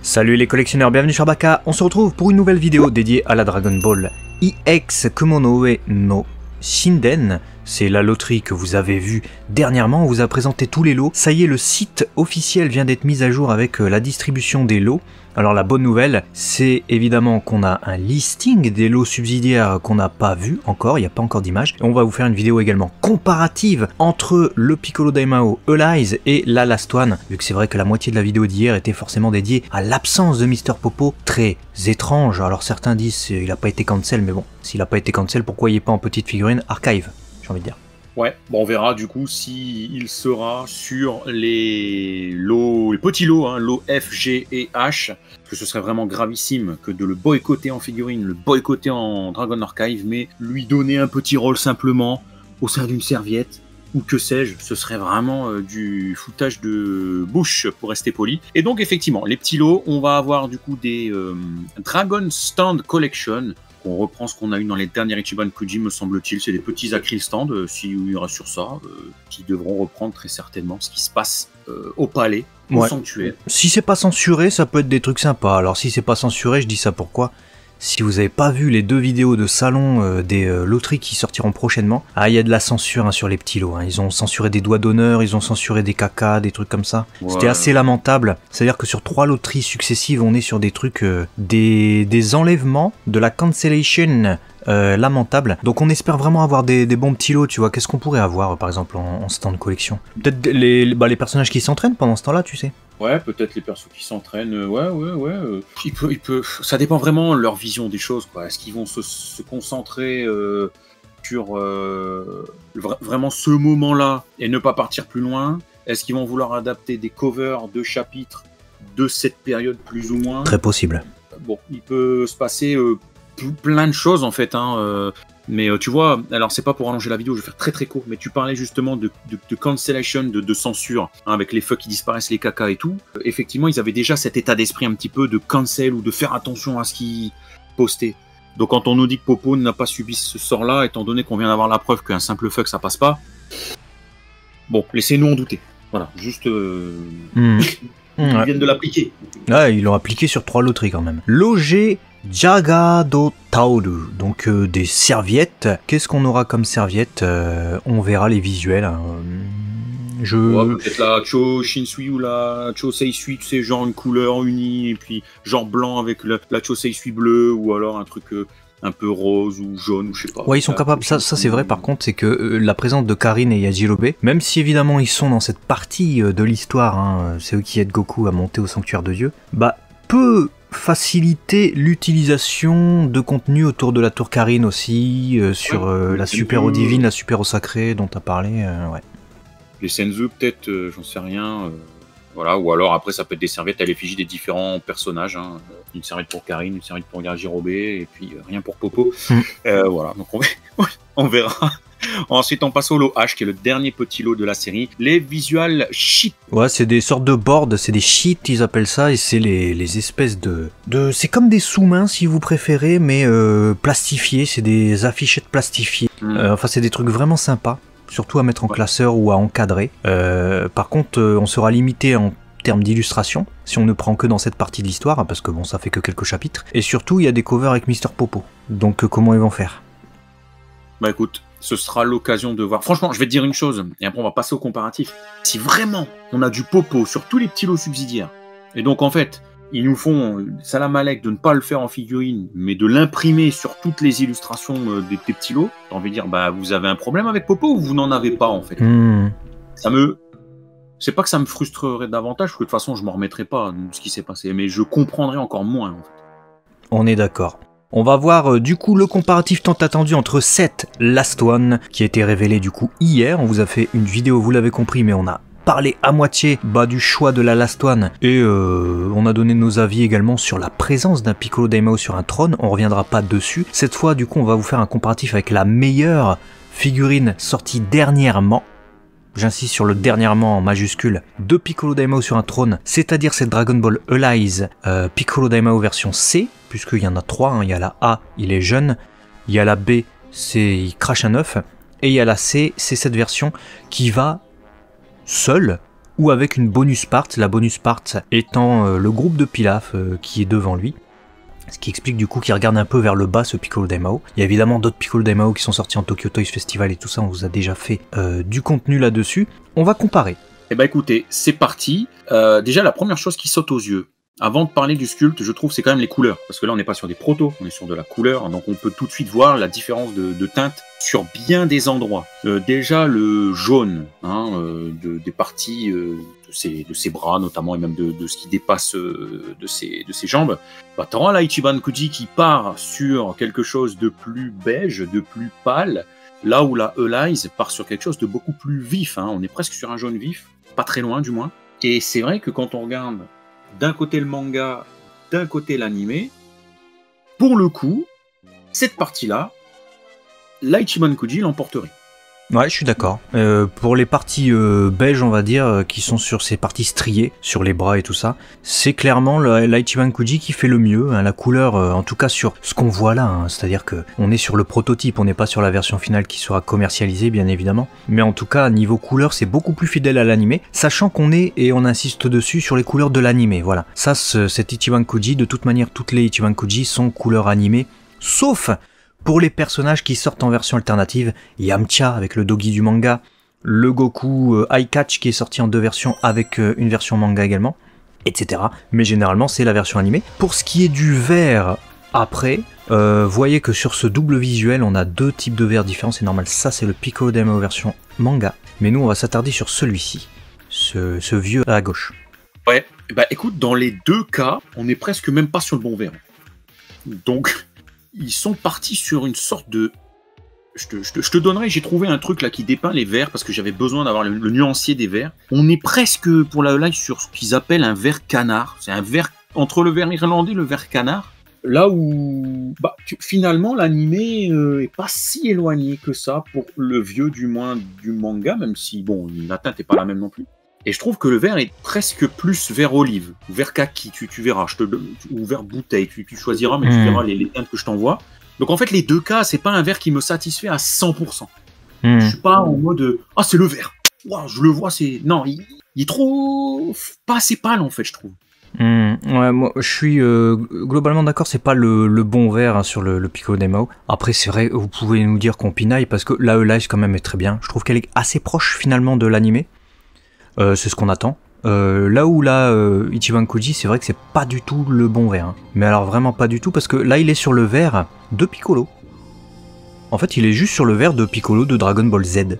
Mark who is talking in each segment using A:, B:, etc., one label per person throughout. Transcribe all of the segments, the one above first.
A: Salut les collectionneurs, bienvenue sur Baka. On se retrouve pour une nouvelle vidéo dédiée à la Dragon Ball EX Kumonoe no Shinden. C'est la loterie que vous avez vue dernièrement, on vous a présenté tous les lots. Ça y est, le site officiel vient d'être mis à jour avec la distribution des lots. Alors la bonne nouvelle, c'est évidemment qu'on a un listing des lots subsidiaires qu'on n'a pas vu encore, il n'y a pas encore d'image. On va vous faire une vidéo également comparative entre le Piccolo Daimao Alize et la Last One, vu que c'est vrai que la moitié de la vidéo d'hier était forcément dédiée à l'absence de Mr Popo, très étrange. Alors certains disent qu'il n'a pas été cancel, mais bon, s'il n'a pas été cancel, pourquoi il n'est pas en petite figurine archive, j'ai envie de dire.
B: Ouais, bon, on verra du coup s'il sera sur les lots, les petits lots, hein, lots F, G et H, parce que ce serait vraiment gravissime que de le boycotter en figurine, le boycotter en Dragon Archive, mais lui donner un petit rôle simplement au sein d'une serviette, ou que sais-je, ce serait vraiment du foutage de bouche pour rester poli. Et donc effectivement, les petits lots, on va avoir du coup des Dragon Stand Collection. On reprend ce qu'on a eu dans les derniers Ichiban Kuji, me semble-t-il. C'est des petits acryl stands, s'il y aura sur ça, qui devront reprendre très certainement ce qui se passe au palais, au sanctuaire.
A: Si c'est pas censuré, ça peut être des trucs sympas. Alors si c'est pas censuré, je dis ça pourquoi ? Si vous avez pas vu les deux vidéos de salon des loteries qui sortiront prochainement, il y a de la censure hein, sur les petits lots. Hein. Ils ont censuré des doigts d'honneur, ils ont censuré des cacas, des trucs comme ça. Ouais. C'était assez lamentable. C'est-à-dire que sur 3 loteries successives, on est sur des trucs, des enlèvements, de la cancellation lamentable. Donc on espère vraiment avoir des bons petits lots, tu vois. Qu'est-ce qu'on pourrait avoir par exemple en stand collection ? Peut-être les personnages qui s'entraînent pendant ce temps-là, tu sais.
B: Ouais, peut-être les persos qui s'entraînent, ouais. Il peut, ça dépend vraiment de leur vision des choses, quoi. Est-ce qu'ils vont se concentrer sur vraiment ce moment-là et ne pas partir plus loin ? Est-ce qu'ils vont vouloir adapter des covers de chapitres de cette période plus ou moins ?
A: Très possible.
B: Bon, il peut se passer plein de choses en fait, hein. Mais tu vois, alors c'est pas pour allonger la vidéo, je vais faire très très court, mais tu parlais justement de cancellation, de censure, hein, avec les feux qui disparaissent, les cacas et tout. Effectivement, ils avaient déjà cet état d'esprit un petit peu de cancel ou de faire attention à ce qu'ils postaient. Donc quand on nous dit que Popo n'a pas subi ce sort-là, étant donné qu'on vient d'avoir la preuve qu'un simple fuck ça passe pas, bon, laissez-nous en douter. Voilà, juste... Ils viennent de l'appliquer.
A: Ouais, ils l'ont appliqué sur 3 loteries quand même. Loger Jagado Taoru, donc des serviettes. Qu'est-ce qu'on aura comme serviettes ? On verra les visuels. Hein.
B: Ouais, peut-être la Cho Shinsui ou la Cho Seisui, tu sais, genre une couleur unie, et puis genre blanc avec la Cho Seisui bleue, ou alors un truc un peu rose ou jaune, ou je sais pas.
A: Ouais, ils sont capables, ça c'est vrai par contre, c'est que la présence de Karin et Yajirobe, même si évidemment ils sont dans cette partie de l'histoire, hein, c'est eux qui aident Goku à monter au sanctuaire de Dieu, bah peut faciliter l'utilisation de contenu autour de la tour Karin aussi, sur la super eau divine, la super eau sacrée dont tu as parlé, ouais.
B: Les Senzu peut-être, j'en sais rien, voilà, ou alors après ça peut être des serviettes à l'effigie des différents personnages, hein. Une serviette pour Karin, une serviette pour Yajirobe, et puis rien pour Popo, voilà, donc on verra. Ensuite, on passe au lot H, qui est le dernier petit lot de la série. Les visual sheets.
A: Ouais, c'est des sortes de boards, c'est des sheets, ils appellent ça, et c'est les espèces de... C'est comme des sous-mains, si vous préférez, mais plastifiés, c'est des affichettes plastifiées. Enfin, c'est des trucs vraiment sympas, surtout à mettre en classeur ou à encadrer. Par contre, on sera limité en termes d'illustration, si on ne prend que dans cette partie de l'histoire, hein, parce que bon, ça fait que quelques chapitres. Et surtout, il y a des covers avec Mr Popo. Donc, comment ils vont faire ?
B: Bah écoute, ce sera l'occasion de voir. Franchement, je vais te dire une chose, et après on va passer au comparatif. Si vraiment on a du Popo sur tous les petits lots subsidiaires, et donc en fait, ils nous font salam alek de ne pas le faire en figurine, mais de l'imprimer sur toutes les illustrations des petits lots, t'as envie de dire, bah vous avez un problème avec Popo ou vous n'en avez pas en fait. C'est pas que ça me frustrerait davantage, parce que de toute façon je m'en remettrai pas de ce qui s'est passé, mais je comprendrais encore moins en fait.
A: On est d'accord. On va voir du coup le comparatif tant attendu entre cette Last One qui a été révélé du coup hier. On vous a fait une vidéo, vous l'avez compris, mais on a parlé à moitié du choix de la Last One et on a donné nos avis également sur la présence d'un Piccolo Daimao sur un trône. On reviendra pas dessus. Cette fois du coup on va vous faire un comparatif avec la meilleure figurine sortie dernièrement. J'insiste sur le dernièrement en majuscule, de Piccolo Daimao sur un trône, c'est-à-dire cette Dragon Ball Alize Piccolo Daimao version C, puisqu'il y en a 3, hein. Il y a la A, il est jeune, il y a la B, il crache un œuf, et il y a la C, c'est cette version qui va seule ou avec une bonus part, la bonus part étant le groupe de Pilaf qui est devant lui. Ce qui explique du coup qu'il regarde un peu vers le bas ce Piccolo Daimao. Il y a évidemment d'autres Piccolo Daimao qui sont sortis en Tokyo Toys Festival et tout ça, on vous a déjà fait du contenu là-dessus. On va comparer.
B: Eh ben écoutez, c'est parti. Déjà la première chose qui saute aux yeux, avant de parler du sculpte, je trouve c'est quand même les couleurs. Parce que là on n'est pas sur des protos, on est sur de la couleur, donc on peut tout de suite voir la différence de teinte sur bien des endroits. Déjà le jaune des parties de ses bras notamment, et même de ce qui dépasse de ses jambes. Bah, t'auras la Ichiban Kuji qui part sur quelque chose de plus beige, de plus pâle, là où la Alize part sur quelque chose de beaucoup plus vif. On est presque sur un jaune vif, pas très loin du moins. Et c'est vrai que quand on regarde d'un côté le manga, d'un côté l'animé, pour le coup, cette partie-là, la Ichiban Kuji l'emporterait.
A: Ouais, je suis d'accord. Pour les parties beige, on va dire, qui sont sur ces parties striées, sur les bras et tout ça, c'est clairement la Ichiban Kuji qui fait le mieux. La couleur, en tout cas sur ce qu'on voit là, c'est-à-dire que on est sur le prototype, on n'est pas sur la version finale qui sera commercialisée, bien évidemment. Mais en tout cas, niveau couleur, c'est beaucoup plus fidèle à l'animé, sachant qu'on est, et on insiste dessus, sur les couleurs de l'animé. Voilà. Ça, cet Ichiban Kuji, de toute manière, toutes les Ichiban Kuji sont couleur animée, sauf pour les personnages qui sortent en version alternative, Yamcha avec le Dogi du manga, le Goku Eye Catch qui est sorti en 2 versions avec une version manga également, etc. Mais généralement c'est la version animée. Pour ce qui est du vert après, voyez que sur ce double visuel on a 2 types de verres différents, c'est normal, ça c'est le Piccolo Daimao version manga. Mais nous on va s'attarder sur celui-ci, ce vieux à gauche.
B: Ouais, bah écoute, dans les 2 cas, on est presque même pas sur le bon vert. Donc... ils sont partis sur une sorte de... Je te donnerai, j'ai trouvé un truc là qui dépeint les verts parce que j'avais besoin d'avoir le nuancier des verts. On est presque pour la live sur ce qu'ils appellent un vert canard. C'est un vert entre le vert irlandais et le vert canard. Là où finalement l'animé est pas si éloigné que ça pour le vieux du moins du manga, même si bon la teinte est pas la même non plus. Et je trouve que le vert est presque plus vert olive, vert kaki, tu verras, ou vert bouteille, tu choisiras, mais tu verras les teintes que je t'envoie. Donc en fait, les 2 cas, c'est pas un vert qui me satisfait à 100%. Je suis pas en mode « Ah, c'est le vert !» Wow, je le vois, c'est... Non, il est trop... pas assez pâle, en fait, je trouve.
A: Ouais, moi je suis globalement d'accord, c'est pas le bon vert sur le Piccolo Daimao. Après c'est vrai, vous pouvez nous dire qu'on pinaille parce que la Alize quand même est très bien. Je trouve qu'elle est assez proche finalement de l'animé. C'est ce qu'on attend. Là où Ichiban Kuji, c'est vrai que c'est pas du tout le bon vert. Mais alors vraiment pas du tout, parce que là il est sur le vert de Piccolo. En fait il est juste sur le vert de Piccolo de Dragon Ball Z.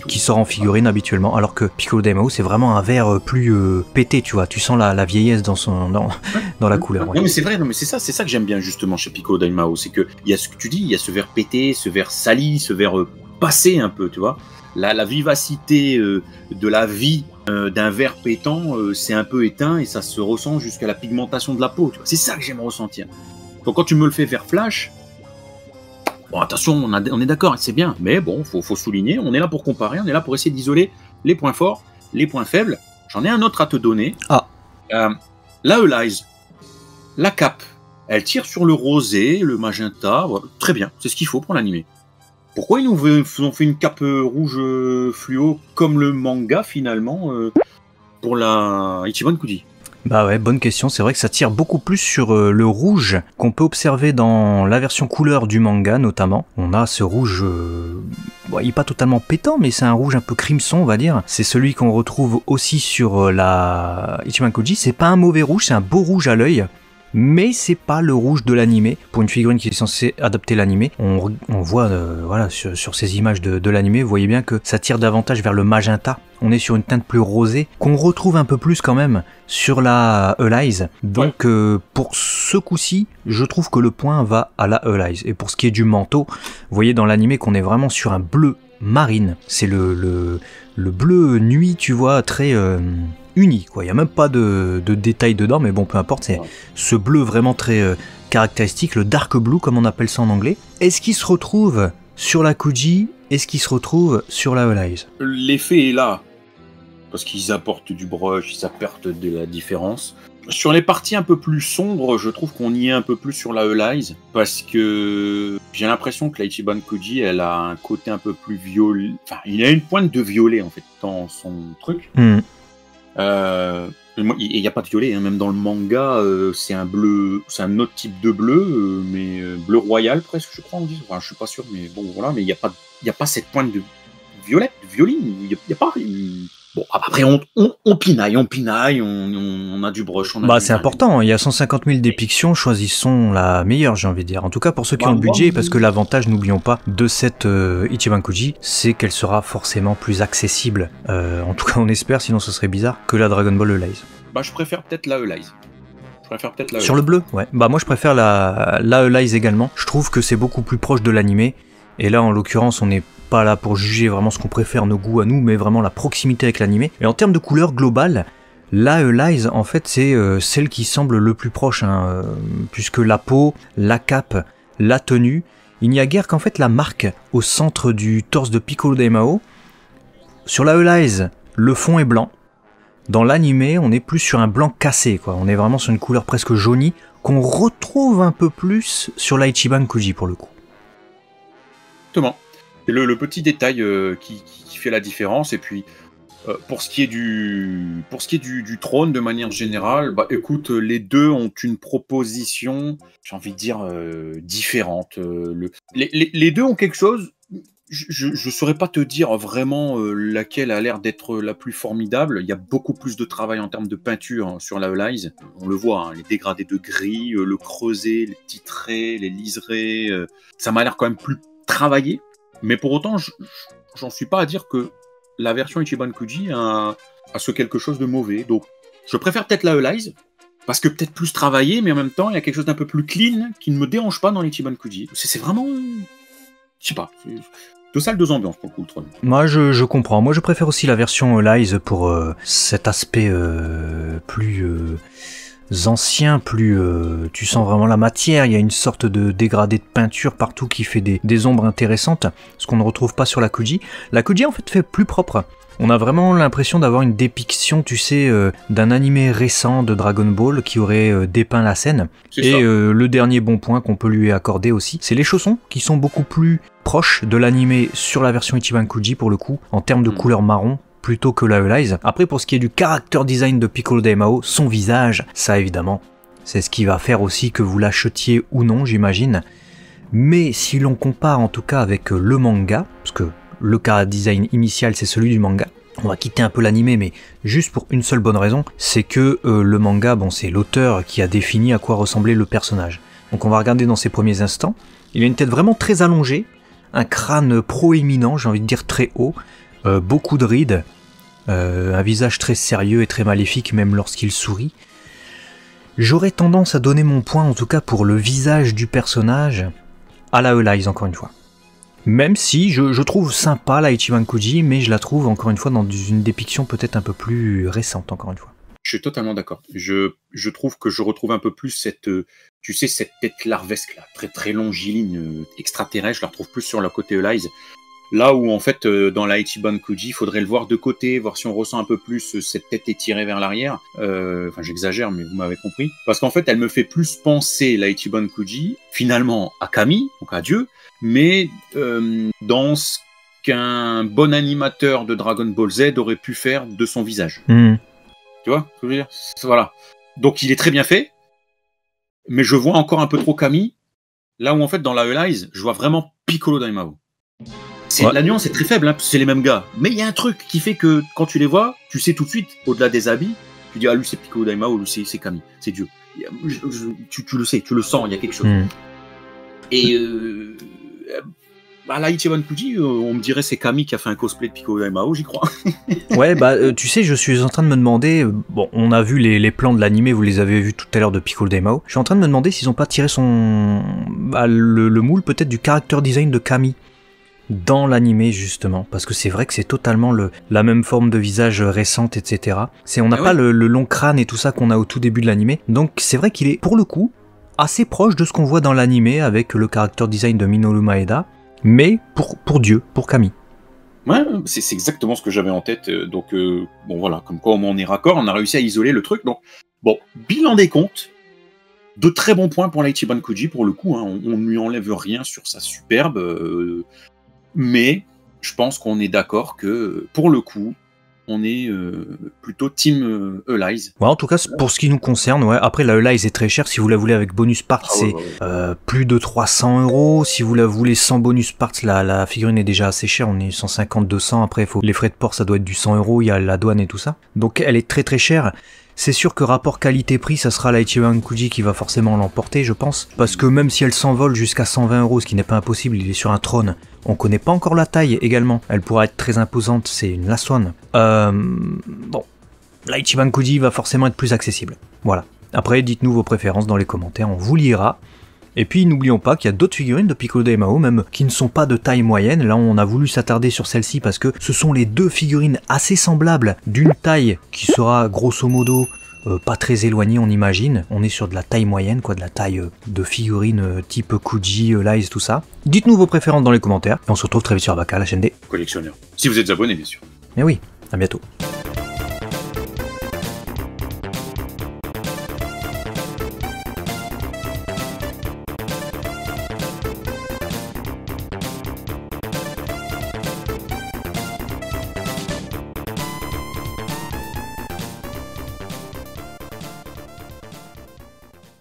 A: Qui sort en figurine habituellement, alors que Piccolo Daimao c'est vraiment un vert plus pété, tu vois. Tu sens la vieillesse dans la couleur. Ouais.
B: Non mais c'est vrai, c'est ça que j'aime bien justement chez Piccolo Daimao, c'est que il y a ce que tu dis, il y a ce vert pété, ce vert sali, ce vert passé un peu, tu vois. La vivacité de la vie d'un verre pétant, c'est un peu éteint et ça se ressent jusqu'à la pigmentation de la peau. C'est ça que j'aime ressentir. Donc quand tu me le fais vert flash, bon attention, on est d'accord, c'est bien, mais bon, faut souligner, on est là pour comparer, on est là pour essayer d'isoler les points forts, les points faibles. J'en ai un autre à te donner. La Alize, la cape, elle tire sur le rosé, le magenta, voilà, très bien, c'est ce qu'il faut pour l'animé. Pourquoi ils nous ont fait une cape rouge fluo comme le manga finalement pour la Ichiban Kuji?
A: Bah ouais, bonne question, c'est vrai que ça tire beaucoup plus sur le rouge qu'on peut observer dans la version couleur du manga notamment. On a ce rouge, il est pas totalement pétant mais c'est un rouge un peu crimson on va dire. C'est celui qu'on retrouve aussi sur la Ichiban Kuji, c'est pas un mauvais rouge, c'est un beau rouge à l'œil. Mais c'est pas le rouge de l'animé. Pour une figurine qui est censée adapter l'animé, on voit voilà, sur ces images de l'animé, vous voyez bien que ça tire davantage vers le magenta. On est sur une teinte plus rosée, qu'on retrouve un peu plus quand même sur la Alize. Donc pour ce coup-ci, je trouve que le point va à la Alize. Et pour ce qui est du manteau, vous voyez dans l'animé qu'on est vraiment sur un bleu marine. C'est le bleu nuit, tu vois, très... uni, quoi. Il n'y a même pas de détails dedans, mais bon, peu importe, c'est ce bleu vraiment très caractéristique, le dark blue, comme on appelle ça en anglais. Est-ce qu'il se retrouve sur la Kuji? Est-ce qu'il se retrouve sur la Alize?
B: L'effet est là, parce qu'ils apportent du brush, ils apportent de la différence. Sur les parties un peu plus sombres, je trouve qu'on y est un peu plus sur la Elize, parce que j'ai l'impression que la Ichiban Kuji, elle a un côté un peu plus violet. Enfin, il a une pointe de violet, en fait, dans son truc.
A: Mm.
B: Il n'y a pas de violet, hein. Même dans le manga, c'est un bleu, c'est un autre type de bleu, mais bleu royal presque, je crois, on dit. Enfin, je suis pas sûr, mais bon, voilà. Mais il n'y a pas cette pointe de violet, de violine. Il n'y a pas. Bon, après, on pinaille, on a du brush.
A: Bah, c'est important, il y a 150 000 dépictions, choisissons la meilleure, j'ai envie de dire. En tout cas, pour ceux qui ont le budget, parce que l'avantage, n'oublions pas, de cette Ichiban Kuji, c'est qu'elle sera forcément plus accessible. En tout cas, on espère, sinon ce serait bizarre, que la Dragon Ball Elize.
B: Bah, je préfère peut-être la Elize.
A: Sur le bleu, ouais. Bah, moi, je préfère la Elize également. Je trouve que c'est beaucoup plus proche de l'animé. Et là, en l'occurrence, on n'est pas là pour juger vraiment ce qu'on préfère, nos goûts à nous, mais vraiment la proximité avec l'animé. Et en termes de couleur globale, la Elize, en fait, c'est celle qui semble le plus proche, hein, puisque la peau, la cape, la tenue, il n'y a guère qu'en fait la marque au centre du torse de Piccolo Daimao. Sur la Elize, le fond est blanc. Dans l'animé, on est plus sur un blanc cassé, quoi. On est vraiment sur une couleur presque jaunie, qu'on retrouve un peu plus sur la Ichiban Kuji, pour le coup.
B: Exactement. C'est le petit détail qui fait la différence. Et puis, pour ce qui est du trône, de manière générale, bah écoute, les deux ont une proposition, j'ai envie de dire, différente. Les deux ont quelque chose. Je saurais pas te dire vraiment laquelle a l'air d'être la plus formidable. Il y a beaucoup plus de travail en termes de peinture, hein, sur la Elize. On le voit, hein, les dégradés de gris, le creuset, les petits traits, les liserés. Ça m'a l'air quand même plus travaillé. Mais pour autant, j'en suis pas à dire que la version Ichiban Kuji a ce quelque chose de mauvais. Donc, je préfère peut-être la Elize, parce que peut-être plus travaillé, mais en même temps, il y a quelque chose d'un peu plus clean qui ne me dérange pas dans l'Ichiban Kuji. C'est vraiment... Je sais pas. Deux salles, deux ambiances pour le coup, le trône.
A: Moi, je comprends. Moi, je préfère aussi la version Elize pour cet aspect plus... ancien, plus tu sens vraiment la matière, il y a une sorte de dégradé de peinture partout qui fait des ombres intéressantes, ce qu'on ne retrouve pas sur la Kuji. La Kuji en fait fait plus propre. On a vraiment l'impression d'avoir une dépiction, tu sais, d'un animé récent de Dragon Ball qui aurait dépeint la scène. Et le dernier bon point qu'on peut lui accorder aussi, c'est les chaussons qui sont beaucoup plus proches de l'animé sur la version Ichiban Kuji pour le coup, en termes de couleur marron, plutôt que la Elize. Après, pour ce qui est du character design de Piccolo Daimao, son visage, ça évidemment, c'est ce qui va faire aussi que vous l'achetiez ou non, j'imagine. Mais si l'on compare en tout cas avec le manga, parce que le character design initial c'est celui du manga, on va quitter un peu l'animé, mais juste pour une seule bonne raison, c'est que le manga, bon, c'est l'auteur qui a défini à quoi ressemblait le personnage. Donc on va regarder dans ses premiers instants, il a une tête vraiment très allongée, un crâne proéminent, j'ai envie de dire très haut, beaucoup de rides, un visage très sérieux et très maléfique même lorsqu'il sourit. J'aurais tendance à donner mon point en tout cas pour le visage du personnage à la Elize encore une fois. Même si je trouve sympa la Ichiban Kuji, mais je la trouve encore une fois dans une dépiction peut-être un peu plus récente encore une fois.
B: Je suis totalement d'accord. Je trouve que je retrouve un peu plus cette, tu sais, cette tête larvesque là, très très longiligne, extraterrestre. Je la retrouve plus sur le côté Elize. Là où en fait dans la Ichiban Kuji, il faudrait le voir de côté, voir si on ressent un peu plus cette tête étirée vers l'arrière. Enfin j'exagère, mais vous m'avez compris. Parce qu'en fait elle me fait plus penser la Ichiban Kuji finalement à Kami, donc à Dieu, mais dans ce qu'un bon animateur de Dragon Ball Z aurait pu faire de son visage. Tu vois ce que je veux dire ? Voilà. Donc il est très bien fait, mais je vois encore un peu trop Kami. Là où en fait dans la Elize, je vois vraiment Piccolo Daimao. Ouais. La nuance est très faible, hein, c'est les mêmes gars. Mais il y a un truc qui fait que quand tu les vois, tu sais tout de suite, au-delà des habits, tu dis ah lui c'est Piccolo Daimao, lui c'est Kami, c'est Dieu. Tu le sais, tu le sens, il y a quelque chose. Et la Ichiban Kuji, on me dirait c'est Kami qui a fait un cosplay de Piccolo Daimao, j'y crois.
A: Ouais, bah tu sais, je suis en train de me demander, bon, on a vu les plans de l'animé, vous les avez vus tout à l'heure de Piccolo Daimao. Je suis en train de me demander s'ils n'ont pas tiré le moule peut-être du character design de Kami dans l'animé justement, parce que c'est vrai que c'est totalement la même forme de visage récente, etc. On n'a pas le long crâne et tout ça qu'on a au tout début de l'animé, donc c'est vrai qu'il est pour le coup assez proche de ce qu'on voit dans l'animé avec le character design de Minoru Maeda, mais pour Dieu, pour Kami.
B: Ouais, c'est exactement ce que j'avais en tête, donc bon voilà, comme quoi on est raccord, on a réussi à isoler le truc, donc Bon, bilan des comptes. De très bons points pour l'Ichiban Kuji, pour le coup. Hein, on ne lui enlève rien sur sa superbe. Mais je pense qu'on est d'accord que, pour le coup, on est plutôt team Elize.
A: Ouais, en tout cas, pour ce qui nous concerne, ouais. Après, la Elize est très chère. Si vous la voulez avec bonus parts, c'est plus de 300 €. Si vous la voulez sans bonus parts, la figurine est déjà assez chère. On est 150-200. Après, les frais de port, ça doit être du 100 €. Il y a la douane et tout ça. Donc, elle est très très chère. C'est sûr que rapport qualité-prix, ça sera la Ichiban Kuji qui va forcément l'emporter, je pense. Parce que même si elle s'envole jusqu'à 120 €, ce qui n'est pas impossible, il est sur un trône. On connaît pas encore la taille également. Elle pourra être très imposante, c'est une Last One. Bon, la Ichiban Kuji va forcément être plus accessible. Voilà. Après, dites-nous vos préférences dans les commentaires, on vous lira. Et puis n'oublions pas qu'il y a d'autres figurines de Piccolo de Mao, même qui ne sont pas de taille moyenne. Là, on a voulu s'attarder sur celle-ci parce que ce sont les deux figurines assez semblables, d'une taille qui sera grosso modo pas très éloignée, on imagine. On est sur de la taille moyenne, quoi, de la taille de figurines type Kuji, Elize, tout ça. Dites-nous vos préférences dans les commentaires. Et on se retrouve très vite sur Abaka, la chaîne des
B: collectionneurs. Si vous êtes abonné, bien sûr.
A: Mais oui, à bientôt.